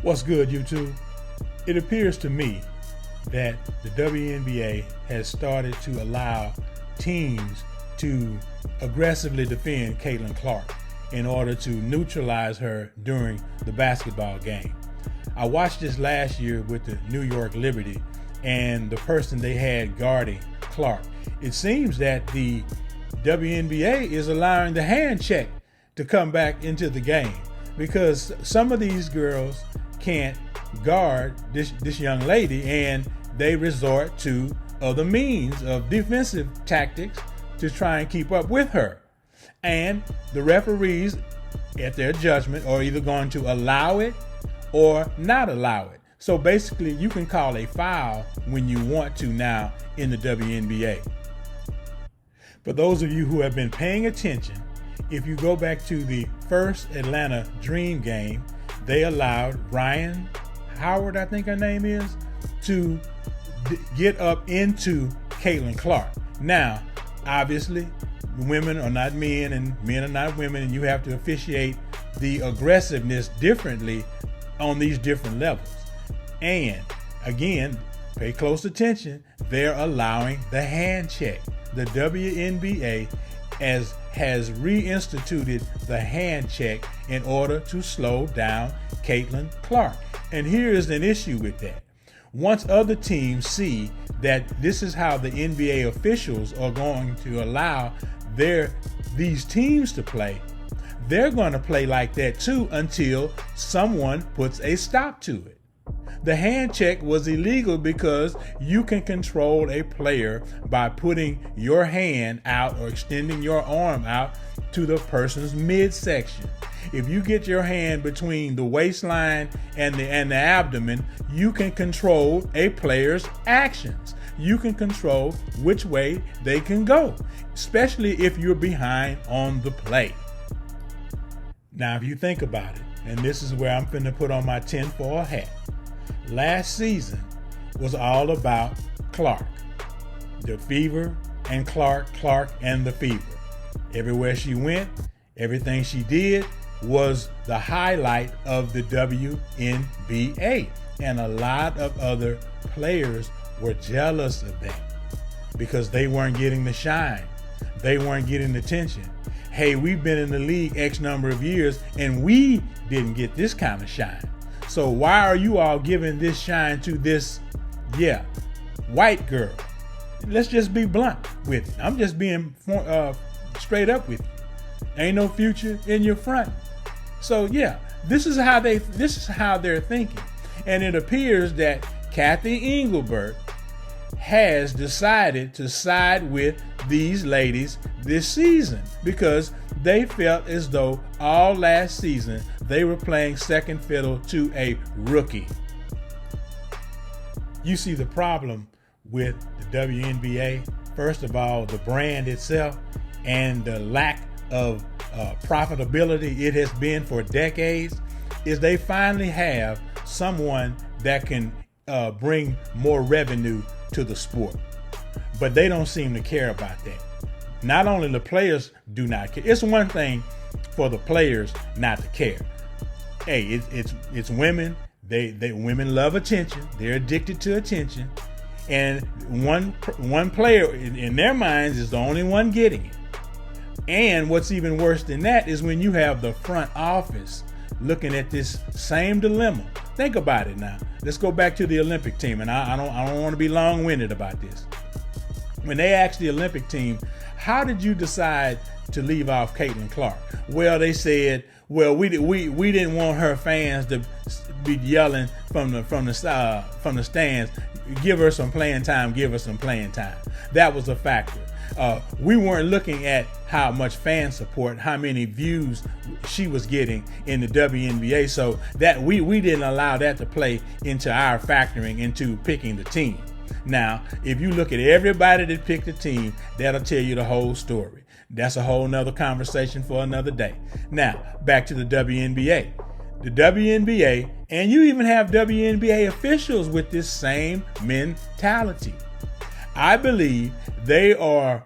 What's good, YouTube? It appears to me that the WNBA has started to allow teams to aggressively defend Caitlin Clark in order to neutralize her during the basketball game. I watched this last year with the New York Liberty and the person they had guarding Clark. It seems that the WNBA is allowing the hand check to come back into the game because some of these girls can't guard this young lady, and they resort to other means of defensive tactics to try and keep up with her. And the referees, at their judgment, are either going to allow it or not allow it. So basically, you can call a foul when you want to now in the WNBA. For those of you who have been paying attention, if you go back to the first Atlanta Dream game, they allowed Ryan Howard, I think her name is, to get up into Caitlin Clark. Now, obviously, women are not men and men are not women, and you have to officiate the aggressiveness differently on these different levels. And again, pay close attention, they're allowing the hand check. The WNBA has reinstituted the hand check in order to slow down Caitlin Clark. And here is an issue with that. Once other teams see that this is how the NBA officials are going to allow these teams to play, they're going to play like that too until someone puts a stop to it. The hand check was illegal because you can control a player by putting your hand out or extending your arm out to the person's midsection. If you get your hand between the waistline and the abdomen, you can control a player's actions. You can control which way they can go, especially if you're behind on the play. Now, if you think about it, and this is where I'm finna put on my tinfoil hat. Last season was all about Clark, the fever, and Clark and the fever. Everywhere she went, everything she did was the highlight of the WNBA. And a lot of other players were jealous of that because they weren't getting the shine. They weren't getting the attention. Hey, we've been in the league X number of years and we didn't get this kind of shine. So why are you all giving this shine to this, white girl? Let's just be blunt with it. I'm just being straight up with you. Ain't no future in your front. So this is how they're thinking. And it appears that Kathy Engelbert has decided to side with these ladies this season because they felt as though all last season they were playing second fiddle to a rookie. You see the problem with the WNBA, first of all, the brand itself and the lack of profitability it has been for decades, is they finally have someone that can bring more revenue to the sport. But they don't seem to care about that. Not only the players do not care. It's one thing for the players not to care. Hey, it's women. Women love attention. They're addicted to attention. And one player in their minds is the only one getting it. And what's even worse than that is when you have the front office looking at this same dilemma. Think about it now. Let's go back to the Olympic team, and I don't want to be long-winded about this. When they asked the Olympic team, how did you decide to leave off Caitlin Clark? Well, they said, well, we didn't want her fans to be yelling from the stands, give her some playing time, give her some playing time. That was a factor. We weren't looking at how much fan support, how many views she was getting in the WNBA, so that we didn't allow that to play into our factoring into picking the team. Now, if you look at everybody that picked the team, that'll tell you the whole story. That's a whole nother conversation for another day. Now, back to the WNBA. The WNBA, and you even have WNBA officials with this same mentality. I believe they are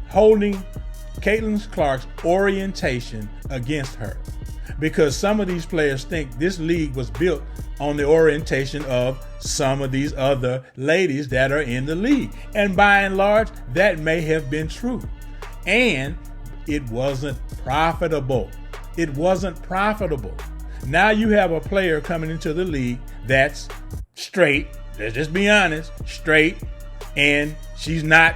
holding Caitlin Clark's orientation against her because some of these players think this league was built on the orientation of some of these other ladies that are in the league. And by and large, that may have been true. And it wasn't profitable. It wasn't profitable. Now you have a player coming into the league that's straight. Let's just be honest, straight, and she's not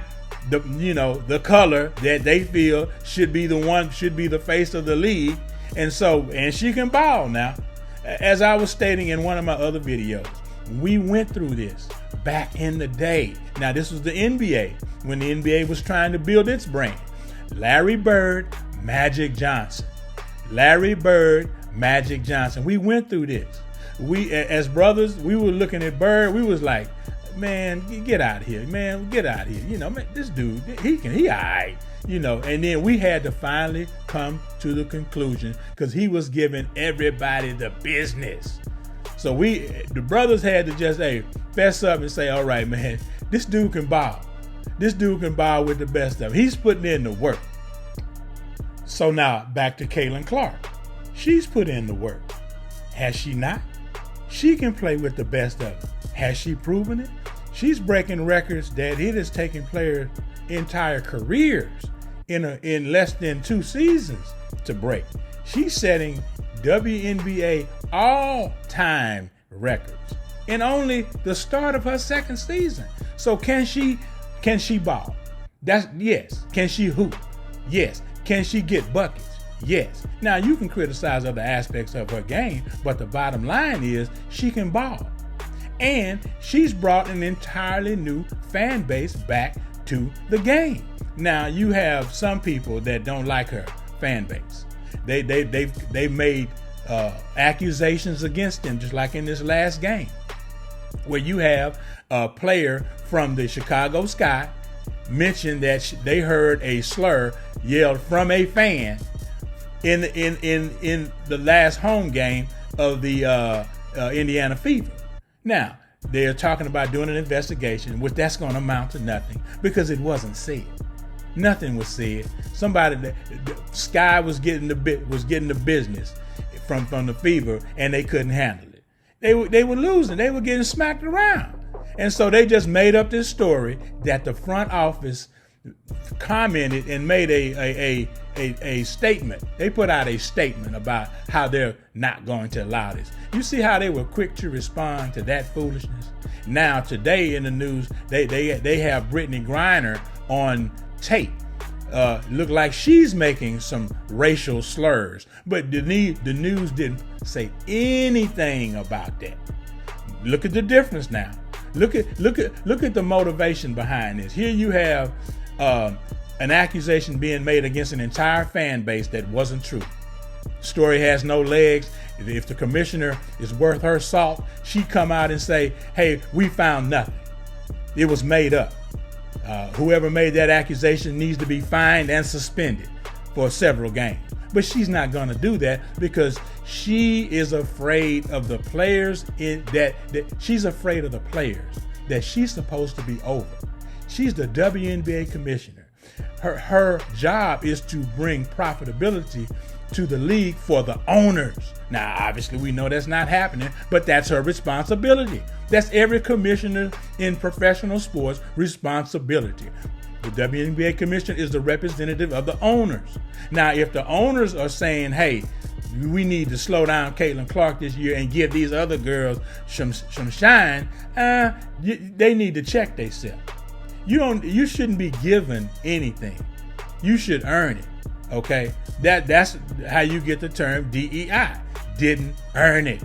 the color that they feel should be the face of the league. And she can ball now. As I was stating in one of my other videos, we went through this back in the day. Now, this was the NBA, when the NBA was trying to build its brand. Larry Bird, Magic Johnson. Larry Bird, Magic Johnson. We went through this. We, as brothers, we were looking at Bird. We was like, man, get out of here, man, get out of here. Man, this dude, he all right. And then we had to finally come to the conclusion, because he was giving everybody the business. So the brothers had to just, fess up and say, all right, man, this dude can ball. This dude can ball with the best of them. He's putting in the work. So now back to Caitlin Clark. She's put in the work. Has she not? She can play with the best of them. Has she proven it? She's breaking records that it has taken players entire careers in less than 2 seasons to break. She's setting WNBA all-time records in only the start of her second season. So can she ball? Yes. Can she hoop? Yes. Can she get buckets? Yes. Now, you can criticize other aspects of her game, but the bottom line is she can ball. And she's brought an entirely new fan base back to the game. Now, you have some people that don't like her fan base. They've made accusations against them, just like in this last game, where you have a player from the Chicago Sky mention that they heard a slur yelled from a fan in the last home game of the Indiana Fever. Now, they're talking about doing an investigation, which that's going to amount to nothing, because it wasn't said. Nothing was said. The Sky was getting the business from the Fever, and they couldn't handle it. They were losing. They were getting smacked around. And so they just made up this story that the front office commented and made a statement. They put out a statement about how they're not going to allow this. You see how they were quick to respond to that foolishness? Now, today in the news, they have Brittany Griner on tape. Look like she's making some racial slurs, but the news didn't say anything about that. Look at the difference now. Look at the motivation behind this. Here you have an accusation being made against an entire fan base that wasn't true. Story has no legs. If the commissioner is worth her salt, she'd come out and say, hey, we found nothing. It was made up. Whoever made that accusation needs to be fined and suspended for several games. But she's not going to do that, because she is afraid of the players she's afraid of the players that she's supposed to be over. She's the WNBA commissioner. Her job is to bring profitability to the league for the owners. Now, obviously, we know that's not happening, but that's her responsibility. That's every commissioner in professional sports' responsibility. The WNBA commissioner is the representative of the owners. Now, if the owners are saying, hey, we need to slow down Caitlin Clark this year and give these other girls some shine, they need to check themselves. You shouldn't be given anything. You should earn it. Okay? That's how you get the term DEI. Didn't earn it.